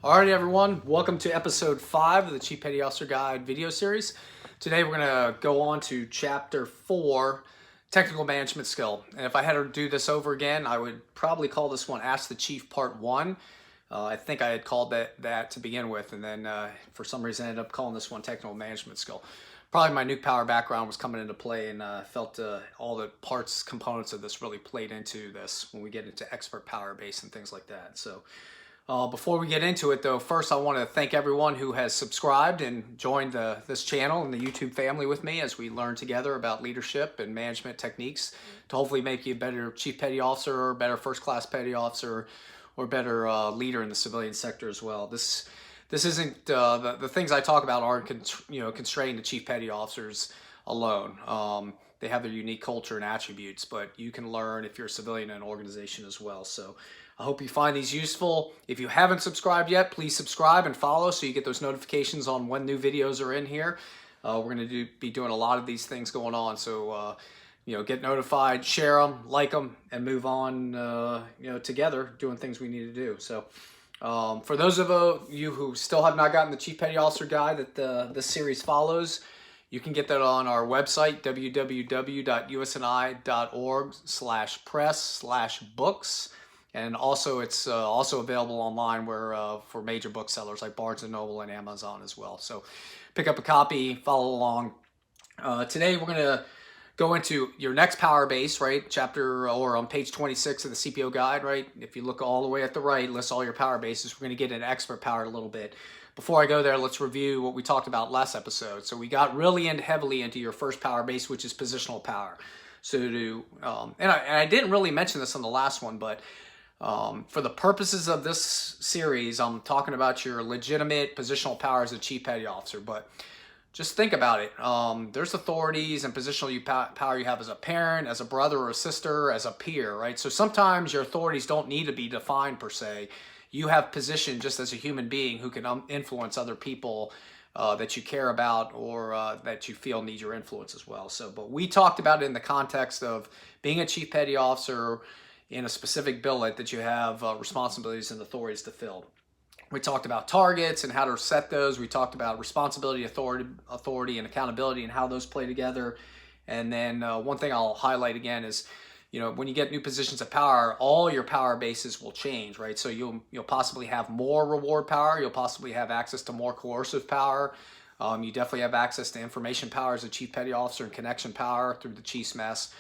Alrighty everyone, welcome to episode 5 of the Chief Petty Officer Guide video series. Today we're going to go on to chapter 4, Technical Management Skill. And if I had to do this over again, I would probably call this one Ask the Chief Part 1. I think I had called that to begin with, and then for some reason I ended up calling this one Technical Management Skill. Probably my nuke power background was coming into play, and felt all the parts, components of this really played into this when we get into expert power base and things like that. So before we get into it though, first I want to thank everyone who has subscribed and joined this channel and the YouTube family with me as we learn together about leadership and management techniques to hopefully make you a better Chief Petty Officer, or better First Class Petty Officer, or better leader in the civilian sector as well. This isn't, the things I talk about aren't constrained to Chief Petty Officers alone. They have their unique culture and attributes, but you can learn if you're a civilian in an organization as well. So I hope you find these useful. If you haven't subscribed yet, please subscribe and follow so you get those notifications on when new videos are in here. We're going to be doing a lot of these things going on. So, get notified, share them, like them, and move on, together doing things we need to do. So for those of you who still have not gotten the Chief Petty Officer Guide that this series follows, you can get that on our website, www.usni.org/press/books. And also, it's also available online for major booksellers like Barnes & Noble and Amazon as well. So pick up a copy, follow along. Today, we're going to go into your next power base, right? Chapter, or on page 26 of the CPO guide, right? If you look all the way at the right, lists all your power bases. We're going to get into expert power in a little bit. Before I go there, let's review what we talked about last episode. So we got really heavily into your first power base, which is positional power. So and I didn't really mention this on the last one, but for the purposes of this series, I'm talking about your legitimate positional power as a Chief Petty Officer. But just think about it. There's authorities and positional power you have as a parent, as a brother or a sister, as a peer, right? So sometimes your authorities don't need to be defined per se. You have position just as a human being who can influence other people that you care about, or that you feel need your influence as well. So, but we talked about it in the context of being a Chief Petty Officer in a specific billet that you have responsibilities and authorities to fill. We talked about targets and how to set those. We talked about responsibility, authority, and accountability, and how those play together. And then one thing I'll highlight again is, when you get new positions of power, all your power bases will change, right? So you'll possibly have more reward power. You'll possibly have access to more coercive power. You definitely have access to information power as a Chief Petty Officer and connection power through the Chief's mess.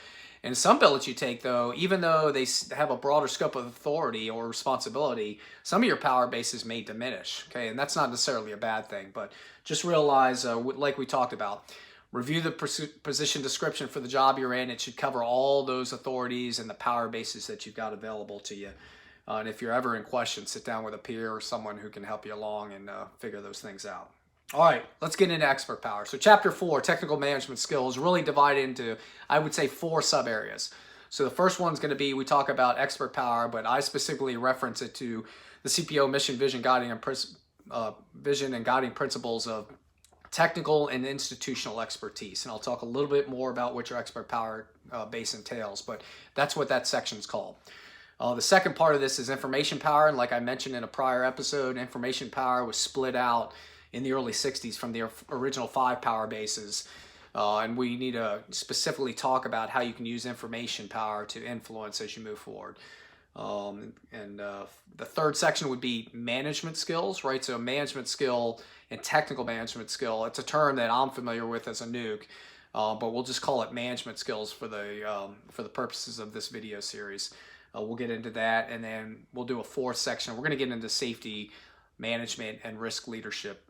And some billets you take, though, even though they have a broader scope of authority or responsibility, some of your power bases may diminish, okay? And that's not necessarily a bad thing, but just realize, like we talked about, review the position description for the job you're in. It should cover all those authorities and the power bases that you've got available to you. And if you're ever in question, sit down with a peer or someone who can help you along and figure those things out. All right, let's get into expert power. So chapter 4, technical management skills, really divided into, I would say, 4 sub areas. So the first one's going to be, we talk about expert power, but I specifically reference it to the CPO mission, vision, and guiding principles of technical and institutional expertise. And I'll talk a little bit more about what your expert power base entails, but that's what that section's called. The second part of this is information power. And like I mentioned in a prior episode, information power was split out in the early 60s from the original 5 power bases. And we need to specifically talk about how you can use information power to influence as you move forward. The third section would be management skills, right? So management skill and technical management skill. It's a term that I'm familiar with as a nuke, but we'll just call it management skills for the purposes of this video series. We'll get into that, and then we'll do a 4th section. We're going to get into safety management and risk leadership,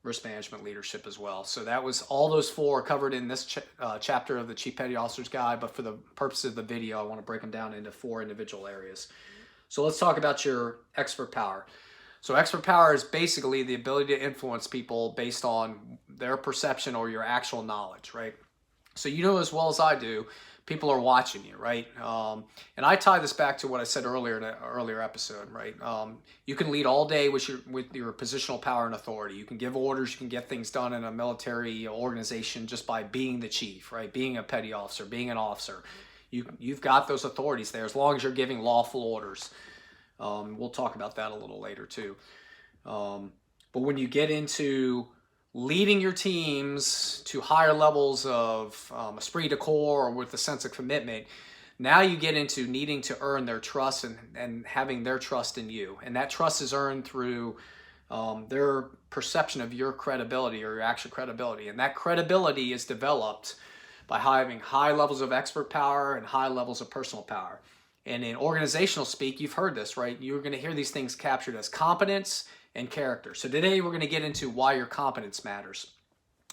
risk management leadership as well. So that was all those 4 covered in this chapter of the Chief Petty Officer's Guide, but for the purpose of the video, I want to break them down into 4 individual areas. So let's talk about your expert power. So expert power is basically the ability to influence people based on their perception or your actual knowledge, right? So you know as well as I do, people are watching you, right? And I tie this back to what I said earlier in an earlier episode, right? You can lead all day with your positional power and authority. You can give orders, you can get things done in a military organization just by being the chief, right? Being a petty officer, being an officer. You've got those authorities there as long as you're giving lawful orders. We'll talk about that a little later too. But when you get into leading your teams to higher levels of esprit de corps or with a sense of commitment, now you get into needing to earn their trust and having their trust in you. And that trust is earned through their perception of your credibility or your actual credibility. And that credibility is developed by having high levels of expert power and high levels of personal power. And in organizational speak, you've heard this, right? You're going to hear these things captured as competence and character. So today we're going to get into why your competence matters.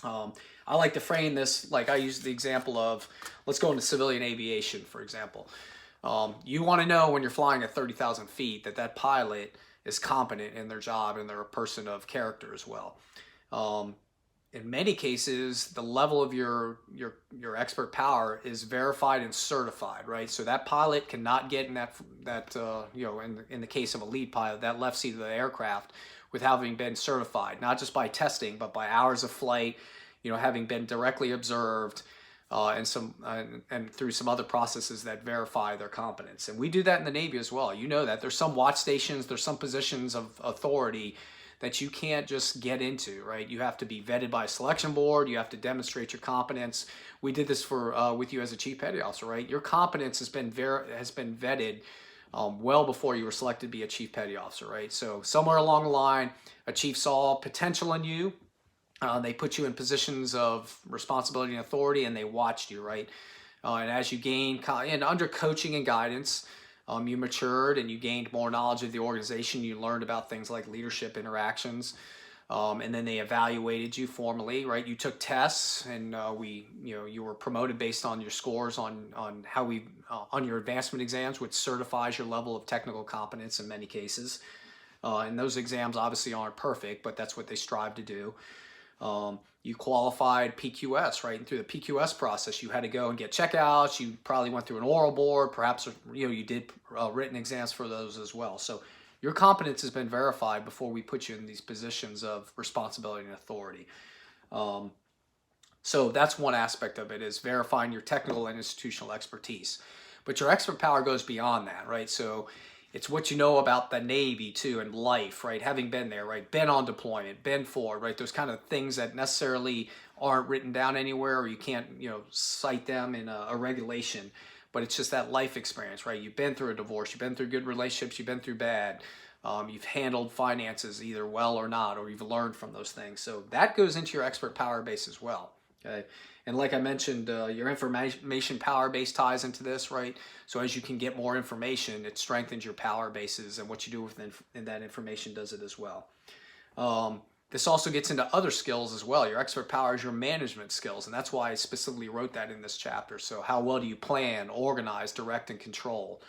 I like to frame this like I use the example of, let's go into civilian aviation, for example. You want to know when you're flying at 30,000 feet that pilot is competent in their job and they're a person of character as well. In many cases, the level of your expert power is verified and certified, right? So that pilot cannot get in that in the case of a lead pilot, that left seat of the aircraft without having been certified, not just by testing, but by hours of flight, having been directly observed, and through some other processes that verify their competence. And we do that in the Navy as well. You know that there's some watch stations, there's some positions of authority that you can't just get into, right? You have to be vetted by a selection board. You have to demonstrate your competence. We did this with you as a chief petty officer, right? Your competence has been vetted well before you were selected to be a chief petty officer, right? So somewhere along the line, a chief saw potential in you. They put you in positions of responsibility and authority, and they watched you, right? And as you gained, and under coaching and guidance, you matured and you gained more knowledge of the organization. You learned about things like leadership interactions, and then they evaluated you formally, right? You took tests, and you were promoted based on your scores on your advancement exams, which certifies your level of technical competence in many cases. And those exams obviously aren't perfect, but that's what they strive to do. You qualified PQS, right? And through the PQS process, you had to go and get checkouts. You probably went through an oral board. Perhaps you did written exams for those as well. So your competence has been verified before we put you in these positions of responsibility and authority. So that's one aspect of it, is verifying your technical and institutional expertise. But your expert power goes beyond that, right? So it's what you know about the Navy too, and life, right? Having been there, right? Been on deployment, been forward, right? Those kind of things that necessarily aren't written down anywhere, or you can't, cite them in a regulation. But it's just that life experience, right? You've been through a divorce, you've been through good relationships, you've been through bad. You've handled finances either well or not, or you've learned from those things. So that goes into your expert power base as well. Okay. And like I mentioned, your information power base ties into this, right? So as you can get more information, it strengthens your power bases, and what you do with that information does it as well. This also gets into other skills as well. Your expert power is your management skills, and that's why I specifically wrote that in this chapter. So how well do you plan, organize, direct, and control?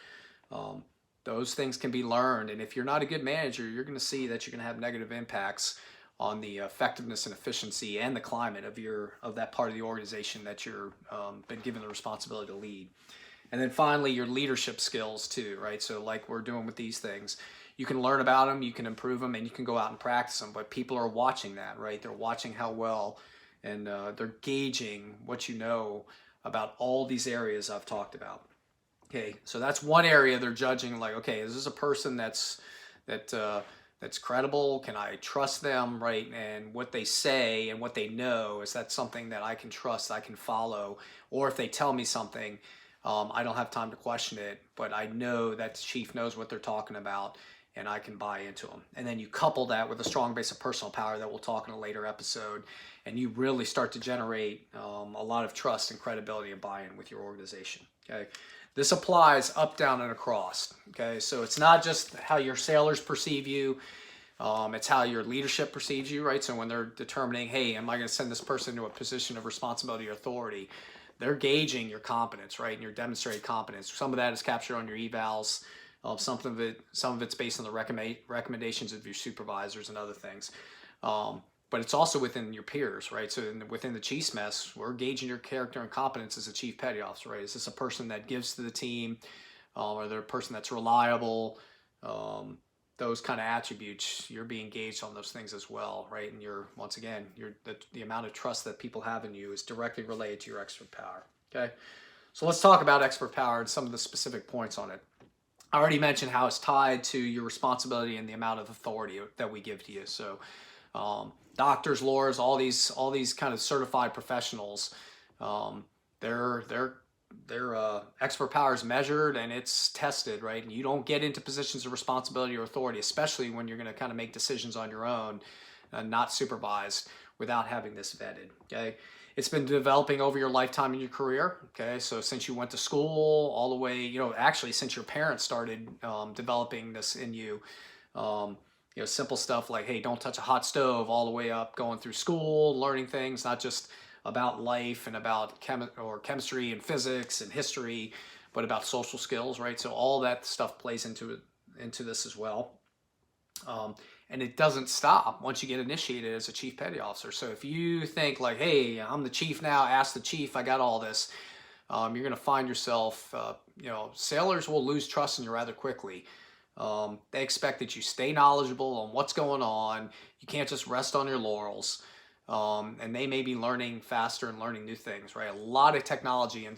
Those things can be learned, and if you're not a good manager, you're going to see that you're going to have negative impacts on the effectiveness and efficiency and the climate of that part of the organization that you're been given the responsibility to lead. And then finally, your leadership skills too, right? So like we're doing with these things, you can learn about them, you can improve them, and you can go out and practice them. But people are watching that, right? They're watching how well, and they're gauging what you know about all these areas I've talked about. Okay, so that's one area they're judging. Like, okay, is this a person that's credible? Can I trust them, right? And what they say and what they know, is that something that I can trust, I can follow? Or if they tell me something, I don't have time to question it, but I know that the chief knows what they're talking about, and I can buy into them. And then you couple that with a strong base of personal power that we'll talk in a later episode, and you really start to generate a lot of trust and credibility and buy-in with your organization. Okay. This applies up, down, and across. Okay, so it's not just how your sailors perceive you, it's how your leadership perceives you, right? So when they're determining, hey, am I going to send this person to a position of responsibility or authority, they're gauging your competence, right, and your demonstrated competence. Some of that is captured on your evals. Some of it's based on the recommendations of your supervisors and other things. But it's also within your peers, right? So within the chief's mess, we're gauging your character and competence as a chief petty officer, right? Is this a person that gives to the team? Or they're a person that's reliable? Those kind of attributes, you're being gauged on those things as well, right? And once again, the amount of trust that people have in you is directly related to your expert power, okay? So let's talk about expert power and some of the specific points on it. I already mentioned how it's tied to your responsibility and the amount of authority that we give to you. So, doctors, lawyers, all these kind of certified professionals, um, their their their expert power is measured and it's tested, right? And you don't get into positions of responsibility or authority, especially when you're going to kind of make decisions on your own, and not supervised, without having this vetted. Okay. It's been developing over your lifetime in your career. Okay, so since you went to school, all the way, actually since your parents started developing this in you, um, simple stuff like, hey, don't touch a hot stove, all the way up going through school, learning things, not just about life and about chemistry and physics and history, but about social skills, right? So all that stuff plays into this as well. Um, and it doesn't stop once you get initiated as a chief petty officer. So if you think like, hey, I'm the chief now, ask the chief, I got all this, you're going to find yourself, sailors will lose trust in you rather quickly. They expect that you stay knowledgeable on what's going on. You can't just rest on your laurels. And they may be learning faster and learning new things, right? A lot of technology, and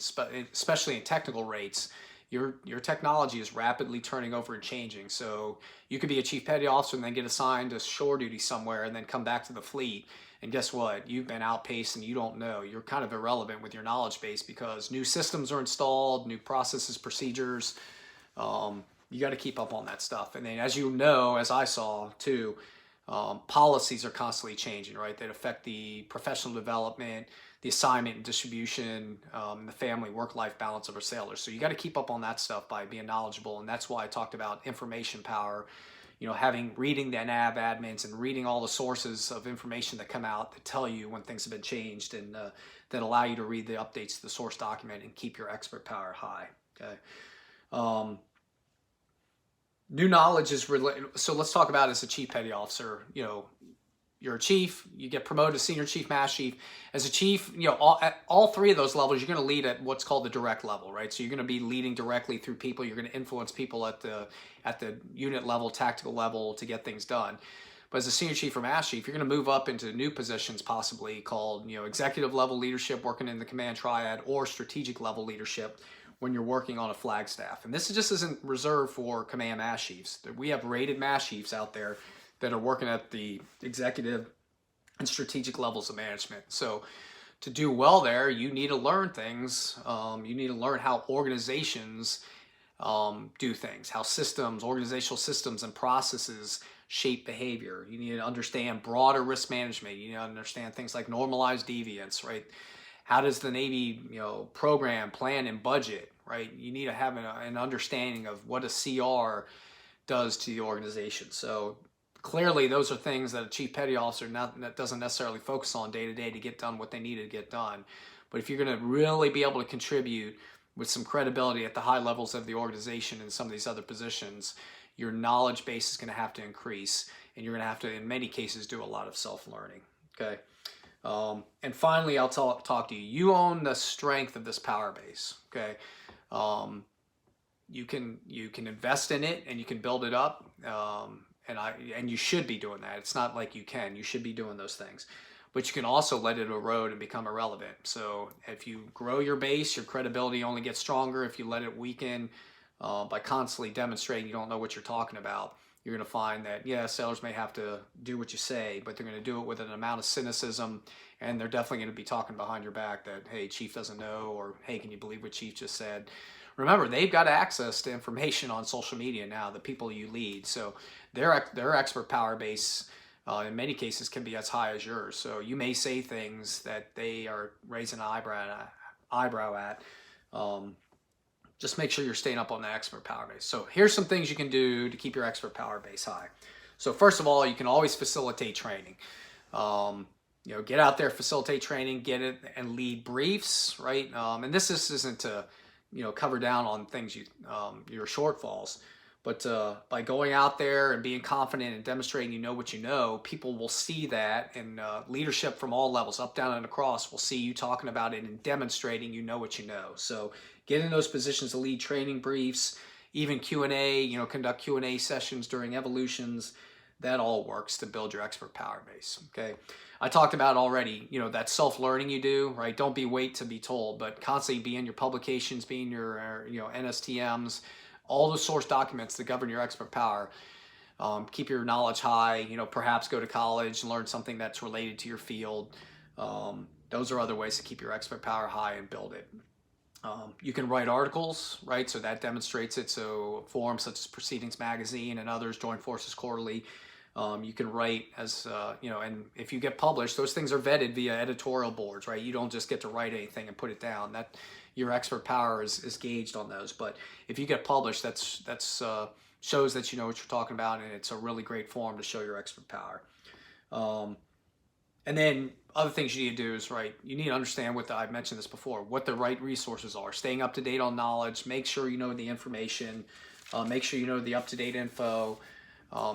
especially in technical rates, your technology is rapidly turning over and changing. So you could be a chief petty officer and then get assigned to shore duty somewhere and then come back to the fleet. And guess what? You've been outpaced and you don't know. You're kind of irrelevant with your knowledge base because new systems are installed, new processes, procedures. You got to keep up on that stuff. And then, as you know, as I saw too, policies are constantly changing, right? That affect the professional development, the assignment and distribution, the family work-life balance of our sailors. So you got to keep up on that stuff by being knowledgeable. And that's why I talked about information power, reading the NAV admins and reading all the sources of information that come out that tell you when things have been changed, and that allow you to read the updates to the source document and keep your expert power high. Okay. New knowledge is related. So let's talk about as a chief petty officer. You're a chief, you get promoted to senior chief, master chief. As a chief, at all three of those levels, you're going to lead at what's called the direct level, right? So you're going to be leading directly through people. You're going to influence people at the unit level, tactical level, to get things done. But as a senior chief or master chief, you're going to move up into new positions, possibly called executive level leadership, working in the command triad, or strategic level leadership when you're working on a flag staff. And this just isn't reserved for command master chiefs. We have rated master chiefs out there that are working at the executive and strategic levels of management. So to do well there, you need to learn things. You need to learn how organizations do things, how organizational systems and processes shape behavior. You need to understand broader risk management. You need to understand things like normalized deviance, right? How does the Navy, program, plan, and budget, right? You need to have an understanding of what a CR does to the organization. So clearly, those are things that a chief petty officer that doesn't necessarily focus on day to day to get done what they need to get done. But if you're going to really be able to contribute with some credibility at the high levels of the organization and some of these other positions, your knowledge base is going to have to increase, and you're going to have to, in many cases, do a lot of self-learning. Okay. And finally, I'll talk to you. You own the strength of this power base. Okay. You can invest in it and you can build it up. And you should be doing that. It's not like you should be doing those things, but you can also let it erode and become irrelevant. So if you grow your base, your credibility only gets stronger. If you let it weaken by constantly demonstrating you don't know what you're talking about, you're going to find that, sailors may have to do what you say, but they're going to do it with an amount of cynicism, and they're definitely going to be talking behind your back that, hey, chief doesn't know, or hey, can you believe what chief just said? Remember, they've got access to information on social media now, the people you lead. So their expert power base, in many cases, can be as high as yours. So you may say things that they are raising an eyebrow at. Just make sure you're staying up on the expert power base. So here's some things you can do to keep your expert power base high. So first of all, you can always facilitate training. Get out there, facilitate training, get it, and lead briefs, right? And this isn't to cover down on things your shortfalls, but by going out there and being confident and demonstrating you know what you know, people will see that, and leadership from all levels, up, down, and across, will see you talking about it and demonstrating you know what you know. So get in those positions to lead training briefs, even Q&A, conduct Q&A sessions during evolutions. That all works to build your expert power base. Okay. I talked about already, that self-learning you do, right? Don't wait to be told, but constantly be in your publications, be in your, NSTMs, all the source documents that govern your expert power. Keep your knowledge high, perhaps go to college and learn something that's related to your field. Those are other ways to keep your expert power high and build it. You can write articles, right? So that demonstrates it. So forums such as Proceedings Magazine and others, Joint Forces Quarterly. You can write as, and if you get published, those things are vetted via editorial boards, right? You don't just get to write anything and put it down. That your expert power is gauged on those. But if you get published, that's shows that you know what you're talking about, and it's a really great forum to show your expert power. And then other things you need to do is, right, you need to understand I've mentioned this before, what the right resources are. Staying up to date on knowledge, make sure you know the information, make sure you know the up-to-date info,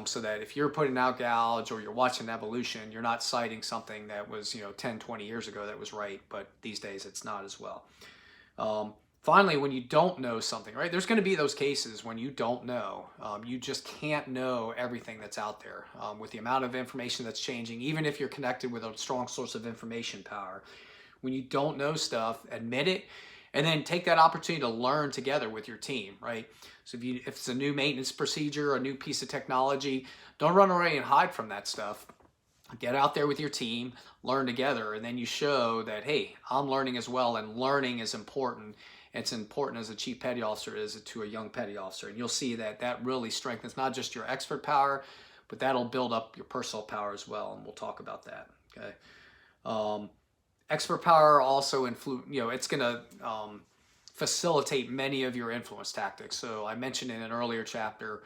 so that if you're putting out gouge or you're watching evolution, you're not citing something that was 10, 20 years ago that was right, but these days it's not as well. Finally, when you don't know something, right, there's going to be those cases when you don't know. You just can't know everything that's out there with the amount of information that's changing, even if you're connected with a strong source of information power. When you don't know stuff, admit it, and then take that opportunity to learn together with your team, right? So if it's a new maintenance procedure, a new piece of technology, don't run away and hide from that stuff. Get out there with your team, learn together, and then you show that, hey, I'm learning as well, and learning is important. It's important as a chief petty officer is to a young petty officer. And you'll see that really strengthens not just your expert power, but that'll build up your personal power as well. And we'll talk about that. Okay. Expert power also it's going to facilitate many of your influence tactics. So I mentioned in an earlier chapter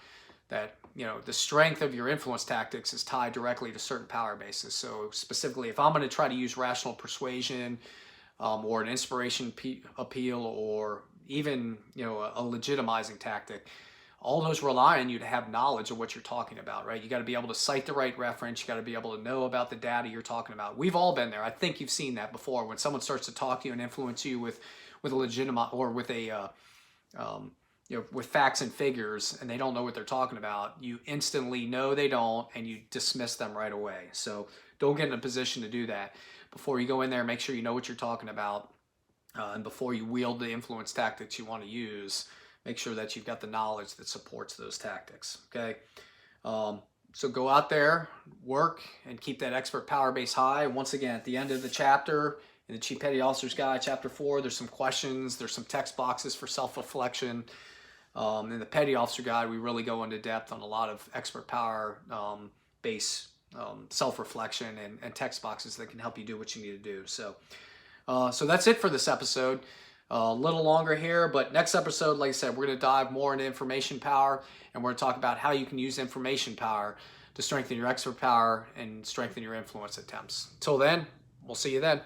that the strength of your influence tactics is tied directly to certain power bases. So specifically, if I'm going to try to use rational persuasion, or an inspiration appeal, or even a legitimizing tactic, all those rely on you to have knowledge of what you're talking about, right? You got to be able to cite the right reference. You got to be able to know about the data you're talking about. We've all been there. I think you've seen that before. When someone starts to talk to you and influence you with a legitimate or with a with facts and figures, and they don't know what they're talking about, you instantly know they don't, and you dismiss them right away. So don't get in a position to do that. Before you go in there, make sure you know what you're talking about. And before you wield the influence tactics you want to use, make sure that you've got the knowledge that supports those tactics. Okay. So go out there, work, and keep that expert power base high. Once again, at the end of the chapter, in the Chief Petty Officer's Guide, Chapter 4, there's some questions, there's some text boxes for self-reflection. In the Petty Officer Guide, we really go into depth on a lot of expert power base self-reflection and text boxes that can help you do what you need to do. So that's it for this episode. A little longer here, but next episode, like I said, we're going to dive more into information power, and we're going to talk about how you can use information power to strengthen your expert power and strengthen your influence attempts. Till then, we'll see you then.